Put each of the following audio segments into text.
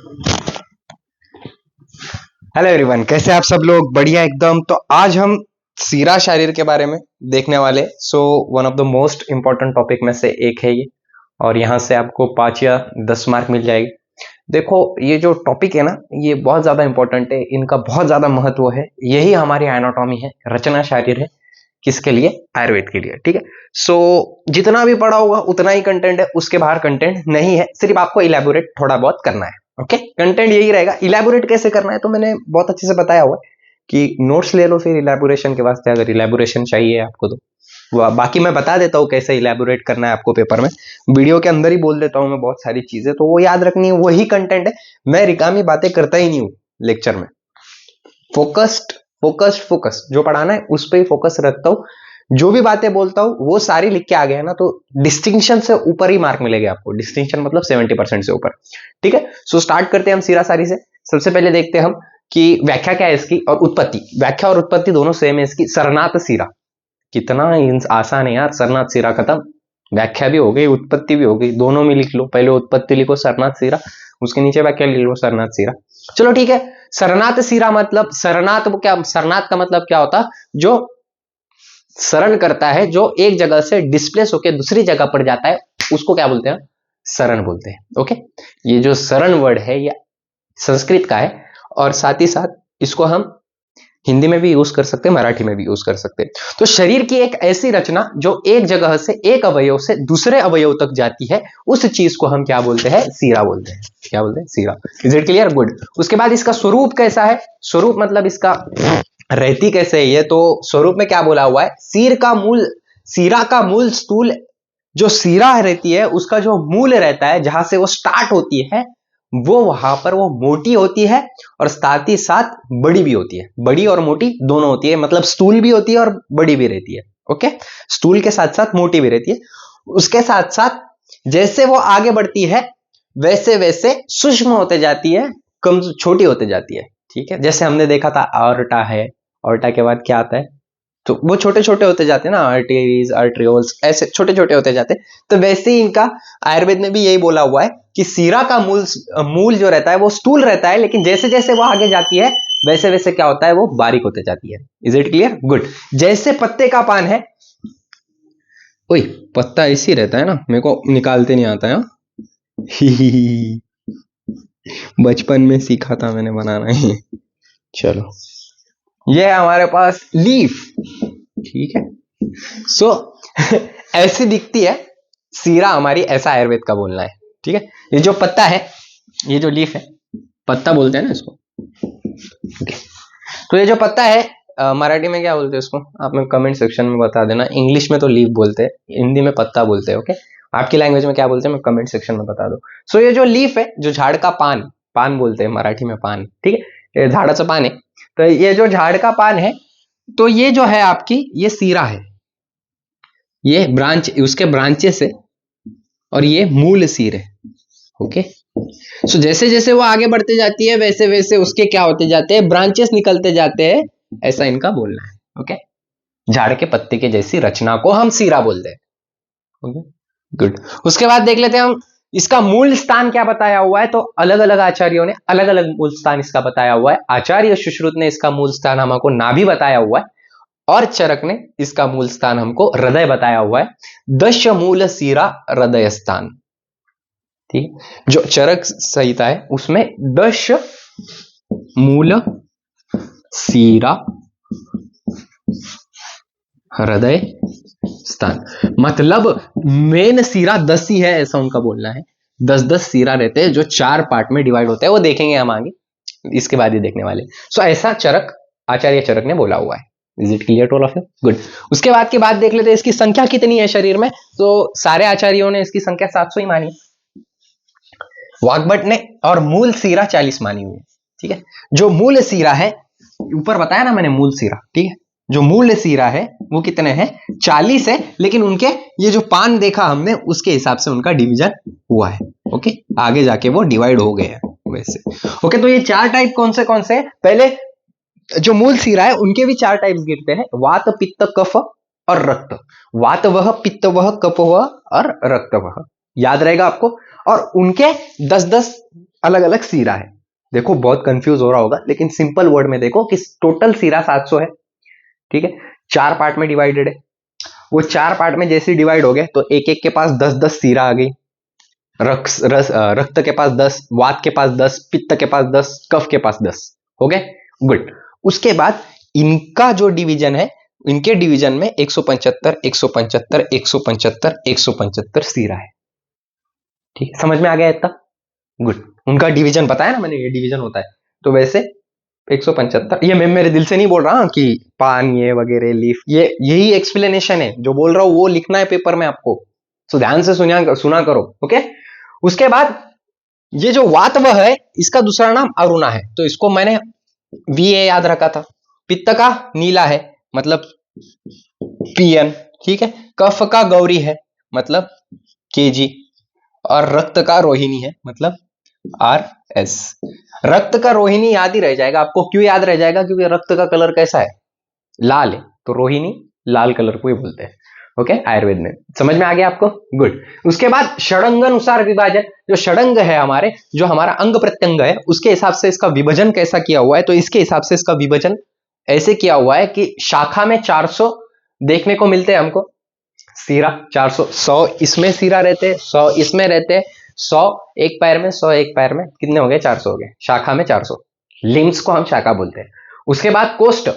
Hello everyone, कैसे आप सब लोग? बढ़िया एकदम। तो आज हम सीरा शारीर के बारे में देखने वाले। One of the most important topic में से एक है ये, और यहाँ से आपको 5 या 10 मार्क मिल जाएगी। देखो, ये जो टॉपिक है ना, ये बहुत ज्यादा इंपॉर्टेंट है, इनका बहुत ज्यादा महत्व है। यही हमारी एनाटॉमी है, रचना शारीर है। किसके लिए? आयुर्वेद के लिए। ठीक है। जितना भी पढ़ा होगा उतना ही कंटेंट है, उसके बाहर कंटेंट नहीं है। सिर्फ आपको इलेबोरेट थोड़ा बहुत करना है। ओके, कंटेंट यही रहेगा। इलेबोरेट कैसे करना है तो मैंने बहुत अच्छे से बताया हुआ है कि नोट्स ले लो, फिर इलेबोरेशन के वास्ते अगर इलेबोरेशन चाहिए आपको तो बाकी मैं बता देता हूँ कैसे इलेबोरेट करना है आपको पेपर में। वीडियो के अंदर ही बोल देता हूँ मैं बहुत सारी चीजें, तो वो याद रखनी है, वही कंटेंट है। मैं रिकामी बातें करता ही नहीं हूँ लेक्चर में। फोकस जो पढ़ाना है उस पर ही फोकस रखता हूँ। जो भी बातें बोलता हूँ वो सारी लिख के आ गए है ना, तो डिस्टिंक्शन से ऊपर ही मार्क मिलेंगे आपको। डिस्टिंक्शन मतलब 70% से ऊपर। ठीक है। स्टार्ट करते हैं हम सीरा सारी से। सबसे पहले देखते हैं हम कि व्याख्या क्या है इसकी और उत्पत्ति। व्याख्या और उत्पत्ति दोनों सेम है इसकी। सरनाथ सीरा, कितना आसान है यार। सरनाथ सीरा खत्म, व्याख्या भी हो गई, उत्पत्ति भी हो गई। दोनों में लिख लो, पहले उत्पत्ति लिखो सरनाथ सीरा, उसके नीचे व्याख्या लिख लो सरनाथ सीरा। चलो ठीक है। सरनाथ सीरा मतलब सरनाथ का मतलब क्या होता? जो शरण करता है, जो एक जगह से डिस्प्लेस होकर दूसरी जगह पर जाता है, उसको क्या बोलते हैं? शरण बोलते हैं। ओके, ये जो शरण वर्ड है ये संस्कृत का है, और साथ ही साथ इसको हम हिंदी में भी यूज कर सकते हैं, मराठी में भी यूज कर सकते हैं। तो शरीर की एक ऐसी रचना जो एक जगह से, एक अवयव से दूसरे अवयव तक जाती है, उस चीज को हम क्या बोलते हैं? सीरा बोलते हैं। क्या बोलते हैं? सीरा। Is it clear? गुड। उसके बाद इसका स्वरूप कैसा है? स्वरूप मतलब इसका रहती कैसे है ये, तो स्वरूप में क्या बोला हुआ है? सीरा का मूल स्थूल, जो सीरा रहती है उसका जो मूल रहता है, जहां से वो स्टार्ट होती है, वो वहां पर वो मोटी होती है, और साथ ही साथ बड़ी भी होती है। बड़ी और मोटी दोनों होती है, मतलब स्थूल भी होती है और बड़ी भी रहती है। ओके, स्थूल के साथ साथ मोटी भी रहती है। उसके साथ साथ जैसे वो आगे बढ़ती है वैसे वैसे सूक्ष्म होते जाती है, कम छोटी होते जाती है। ठीक है, जैसे हमने देखा था आर्टा है, आर्टा के बाद क्या आता है, तो वो छोटे छोटे होते जाते हैं ना, आर्टरीज, आर्ट्रियोल्स, ऐसे छोटे छोटे होते जाते हैं। तो वैसे ही इनका आयुर्वेद में भी यही बोला हुआ है कि सीरा का मूल जो रहता है वो स्थूल रहता है, लेकिन जैसे जैसे वो आगे जाती है वैसे वैसे क्या होता है? वो बारीक होते जाती है। Is it clear? गुड। जैसे पत्ते का पान है, ओए पत्ता ऐसी रहता है ना, मेरे को निकालते नहीं आता है। बचपन में सीखा था मैंने बनाना ही। चलो, ये है हमारे पास लीफ। ठीक है। ऐसी दिखती है सीरा हमारी, ऐसा आयुर्वेद का बोलना है। ठीक है। ये जो पत्ता है, ये जो लीफ है, पत्ता बोलते हैं ना इसको। तो ये जो पत्ता है, मराठी में क्या बोलते हैं इसको? आप मैं कमेंट सेक्शन में बता देना। इंग्लिश में तो लीफ बोलते हैं, हिंदी में पत्ता बोलते हैं। ओके, आपकी लैंग्वेज में क्या बोलते हैं मैं कमेंट सेक्शन में बता दो। ये जो लीफ है, जो झाड़ का पान, पान बोलते हैं मराठी में, पान। ठीक है, ये झाड़ाचं पान है। तो ये जो झाड़ का पान है, तो ये जो है आपकी, ये सीरा है। ये ब्रांच, उसके ब्रांचेस है, और ये मूल सिर है। ओके, जैसे जैसे वो आगे बढ़ते जाती है वैसे वैसे उसके क्या होते जाते हैं? ब्रांचेस निकलते जाते हैं, ऐसा इनका बोलना है। ओके, झाड़ के पत्ते के जैसी रचना को हम सीरा बोलते हैं। Okay, good. उसके बाद देख लेते हैं हम इसका मूल स्थान क्या बताया हुआ है। तो अलग अलग आचार्यों ने अलग अलग मूल स्थान इसका बताया हुआ है। आचार्य सुश्रुत ने इसका मूल स्थान हमको नाभि बताया हुआ है, और चरक ने इसका मूल स्थान हमको हृदय बताया हुआ है। दश मूल सीरा हृदय स्थान। ठीक, जो चरक संहिता है उसमें 10 मूल सीरा हृदय स्थान, मतलब मेन सीरा 10 ही है, ऐसा उनका बोलना है। 10-10 सीरा रहते हैं जो 4 पार्ट में डिवाइड होते हैं, वो देखेंगे हम आगे, इसके बाद ही देखने वाले। ऐसा चरक, आचार्य चरक ने बोला हुआ है। Is it clear to all of you? Good. उसके बाद की बात देख लेते हैं, इसकी संख्या कितनी है शरीर में। तो सारे आचार्यों ने इसकी संख्या 700 ही मानी, वाग्भट ने, और मूल सीरा 40 मानी हुई है। ठीक है, जो मूल सीरा है, ऊपर बताया ना मैंने मूल सीरा। ठीक है, जो मूल सीरा है वो कितने हैं? 40 है, लेकिन उनके ये जो पान देखा हमने उसके हिसाब से उनका डिवीजन हुआ है। ओके, आगे जाके वो डिवाइड हो गए हैं वैसे। ओके, तो ये 4 टाइप कौन से? पहले जो मूल सीरा है उनके भी 4 टाइप्स गिरते हैं, वात, पित्त, कफ और रक्त। वात वह, पित्त वह, कफ वह और रक्त वह, याद रहेगा आपको। और उनके 10-10 अलग अलग सीरा है। देखो बहुत कंफ्यूज हो रहा होगा, लेकिन सिंपल वर्ड में देखो कि टोटल सीरा 700 है, ठीक है, 4 पार्ट में डिवाइडेड है। वो 4 पार्ट में जैसे डिवाइड हो गए तो एक एक के पास 10-10 सीरा आ गई। रक्त के पास 10, वात के पास 10, पित्त के पास 10, कफ के पास 10, हो गए, गुड। उसके बाद इनका जो डिवीजन है, इनके डिवीजन में 175 175 175 175 सीरा है, ठीक है, समझ में आ गया इतना, गुड। उनका डिवीजन बताया ना मैंने, ये डिवीजन होता है। तो वैसे 175, ये मैं मेरे दिल से नहीं बोल रहा कि पान ये वगैरह लीफ, ये यही एक्सप्लेनेशन है जो बोल रहा हूं, वो लिखना है पेपर में आपको, तो ध्यान से सुना करो, ओके। उसके बाद ये जो वातवह है, इसका दूसरा नाम अरुणा है, तो इसको मैंने वीए याद रखा था। पित्त का नीला है, मतलब पीएन, ठीक है। कफ का गौरी है, मतलब केजी। और रक्त का रोहिणी है, मतलब आर एस। रक्त का रोहिणी याद ही रह जाएगा आपको, क्यों याद रह जाएगा? क्योंकि रक्त का कलर कैसा है? लाल है, तो रोहिणी लाल कलर को ही बोलते हैं, ओके, आयुर्वेद में। समझ में आ गया आपको, गुड। उसके बाद षडंग अनुसार विभाजन, जो षडंग है हमारे, जो हमारा अंग प्रत्यंग है, उसके हिसाब से इसका विभाजन कैसा किया हुआ है, तो इसके हिसाब से इसका विभाजन ऐसे किया हुआ है कि शाखा में 400 देखने को मिलते हैं हमको, सीरा 400, 100 इसमें सीरा रहते, 100 इसमें रहते, 100 एक पैर में, 100 एक पैर में, कितने हो गए? 400 हो गए, शाखा में 400। लिम्स को हम शाखा बोलते हैं। उसके बाद कोष्ठ,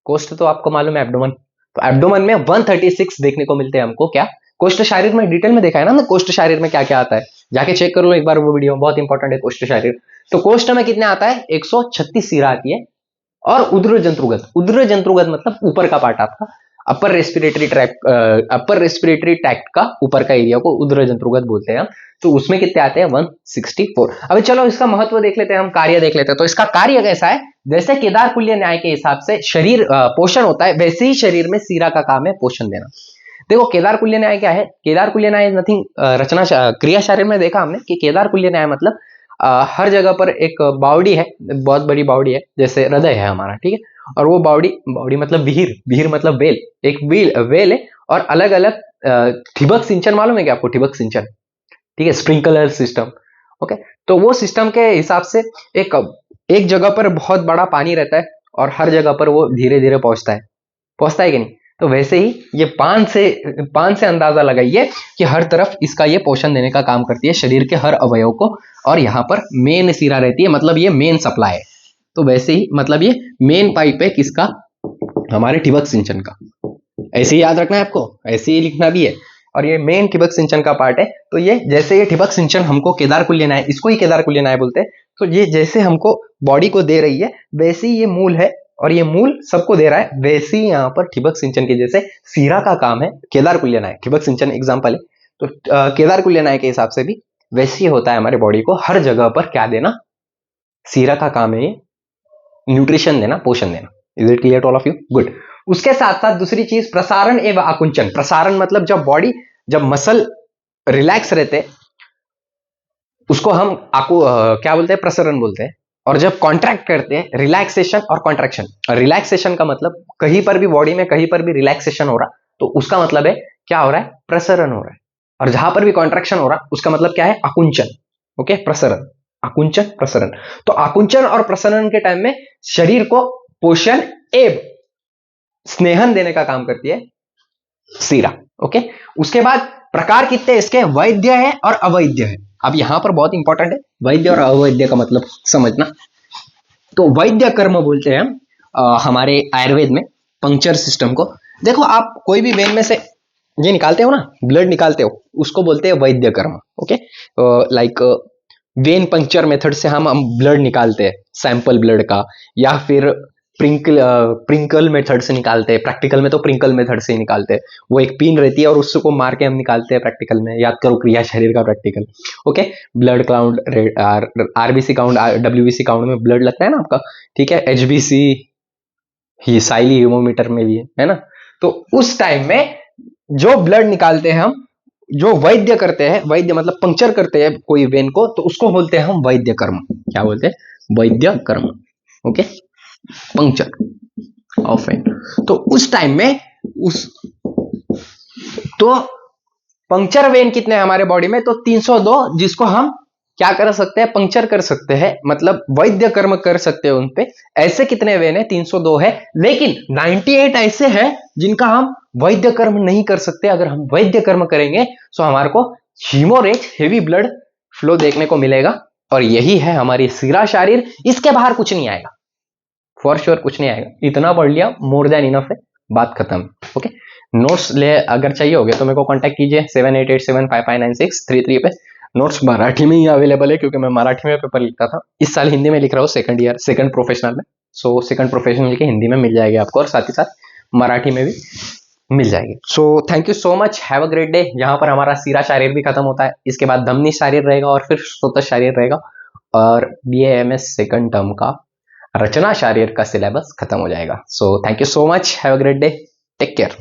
कोष्ठ तो आपको मालूम है, एब्डोमन, तो एब्डोमन में 136 देखने को मिलते हैं हमको। क्या? कोष्ठ शारीर में डिटेल में देखा है ना, कोष्ठ शारीर में क्या क्या आता है, जाके चेक कर लो एक बार वो वीडियो, बहुत इंपॉर्टेंट है कोष्ठ शारीर। तो कोष्ठ में कितने आता है? 136 सीरा आती है। और उद्र जंतुगत, उद्र जंतुगत मतलब ऊपर का पार्ट आपका, अपर रेस्पिरेटरी ट्रैक्ट का ऊपर का एरिया को उद्र जंतुगत बोलते हैं। तो उसमें कितने आते हैं? 164। अभी चलो इसका महत्व देख लेते हैं, हम कार्य देख लेते हैं। तो इसका कार्य कैसा है? जैसे केदारकुल्य न्याय के हिसाब से शरीर पोषण होता है, वैसे ही शरीर में सीरा का काम है पोषण देना। देखो केदारकुल्य न्याय क्या है? केदारकुल्य न्याय नथिंग, रचना क्रिया शारीर में देखा हमने कि केदारकुल्य न्याय मतलब हर जगह पर एक बावड़ी है, बहुत बड़ी बावड़ी है, जैसे हृदय है हमारा, ठीक है। और वो बावड़ी मतलब विहीर, विहीर मतलब वेल, एक वेल है। और अलग अलग ठिबक सिंचन मालूम है क्या आपको? ठिबक सिंचन, ठीक है, स्प्रिंकलर सिस्टम, ओके। तो वो सिस्टम के हिसाब से एक जगह पर बहुत बड़ा पानी रहता है और हर जगह पर वो धीरे धीरे पहुंचता है कि नहीं? तो वैसे ही ये पान से अंदाजा लगाइए कि हर तरफ इसका ये पोषण देने का काम करती है, शरीर के हर अवयव को। और यहाँ पर मेन सिरा रहती है, मतलब ये मेन सप्लाई है। तो वैसे ही मतलब ये मेन पाइप है किसका? हमारे ठिबक सिंचन का। ऐसे ही याद रखना है आपको, ऐसे ही लिखना भी है। और ये मेन ठिबक सिंचन का पार्ट है। तो ये जैसे ये ठिबक सिंचन हमको केदारकुल्य न्याय, इसको ही केदारकुल्य न्याय बोलते हैं। तो ये जैसे हमको बॉडी को दे रही है, वैसे ही ये मूल है और ये मूल सबको दे रहा है, वैसे ही यहाँ पर ठिबक सिंचन की जैसे सीरा का काम है केदारकुल्य न्याय, ठिबक सिंचन एग्जाम्पल है। तो केदारकुल्य न्याय के हिसाब से भी वैसे ही होता है हमारे बॉडी को हर जगह पर क्या देना? सीरा का काम है ये, न्यूट्रिशन देना, पोषण देना। Is it clear to all of you? Good. उसके साथ साथ दूसरी चीज प्रसारण एवं आकुंचन। प्रसारण मतलब जब मसल रिलैक्स रहते उसको हम क्या बोलते हैं? प्रसरण बोलते हैं। और जब कॉन्ट्रैक्ट करते हैं, रिलैक्सेशन और कॉन्ट्रैक्शन। रिलैक्सेशन का मतलब कहीं पर भी बॉडी में कहीं पर भी रिलैक्सेशन हो रहा, तो उसका मतलब है क्या हो रहा है? प्रसरण हो रहा है। और जहां पर भी कॉन्ट्रैक्शन हो रहा, उसका मतलब क्या है? आकुंचन, ओके, प्रसरण, आकुंचन, प्रसरण। तो आकुंचन और प्रसरण के टाइम में शरीर को पोषण एवं स्नेहन देने का काम करती है सीरा, ओके। उसके बाद प्रकार कितने इसके? वैद्य है और अवैद्य है। अब यहां पर बहुत इंपॉर्टेंट है वैद्य और अवैद्य का मतलब समझना। तो वैद्य कर्म बोलते हैं हम हमारे आयुर्वेद में पंक्चर सिस्टम को। देखो आप कोई भी वेन में से ये निकालते हो ना, ब्लड निकालते हो, उसको बोलते हैं वैद्य कर्म, okay. Like when puncture method से हम ब्लड निकालते हैं, सैंपल ब्लड का, या फिर प्रिंकल मेथड से निकालते हैं। प्रैक्टिकल में तो प्रिंकल मेथड से ही निकालते हैं। वो एक पिन रहती है और उसको मार के हम निकालते हैं प्रैक्टिकल में। याद करो क्रिया शरीर का practical, okay. Blood count, RBC count, WBC count में ब्लड लगता है ना आपका, ठीक है। एचबीसी ही साइली हीमोमीटर में भी है ना। तो उस टाइम में जो ब्लड निकालते हैं हम, जो वैद्य करते हैं, वैद्य मतलब पंक्चर करते हैं कोई वेन को, तो उसको बोलते हैं हम वैद्य कर्म। क्या बोलते हैं? वैद्य कर्म, ओके, पंक्चर ऑफ वेन। तो उस टाइम में तो पंक्चर वेन कितने हैं हमारे बॉडी में? तो 302, जिसको हम क्या कर सकते हैं, पंक्चर कर सकते हैं, मतलब वैद्य कर्म कर सकते हैं उनपे। ऐसे कितने वेन है, 302 है, लेकिन 98 ऐसे हैं जिनका हम वैद्य कर्म नहीं कर सकते। अगर हम वैद्य कर्म करेंगे तो हमारे को हीमोरेज, हेवी ब्लड फ्लो देखने को मिलेगा, और यही है हमारी शिरा शारीर। इसके बाहर कुछ नहीं आएगा, फॉर श्योर कुछ नहीं आएगा। इतना पढ़ लिया, मोर देन इनफ है, बात खत्म। ओके, नोट्स ले अगर चाहिए होगे तो मेरे को कांटेक्ट कीजिए 7887559633 पे। नोट्स मराठी में ही अवेलेबल है, क्योंकि मैं मराठी में पेपर लिखता था, इस साल हिंदी में लिख रहा हूँ, सेकंड ईयर, सेकंड प्रोफेशनल में। सो सेकंड प्रोफेशनल की हिंदी में मिल जाएगी आपको, और साथ ही साथ मराठी में भी मिल जाएगी। सो thank you so much, have a great day. यहाँ पर हमारा शिरा शारीर भी खत्म होता है, इसके बाद धमनी शारीर रहेगा, और फिर श्रोत शारीर रहेगा, और BAMS सेकंड टर्म का रचना शारीर का सिलेबस खत्म हो जाएगा। So thank you so much, have a great day, take care.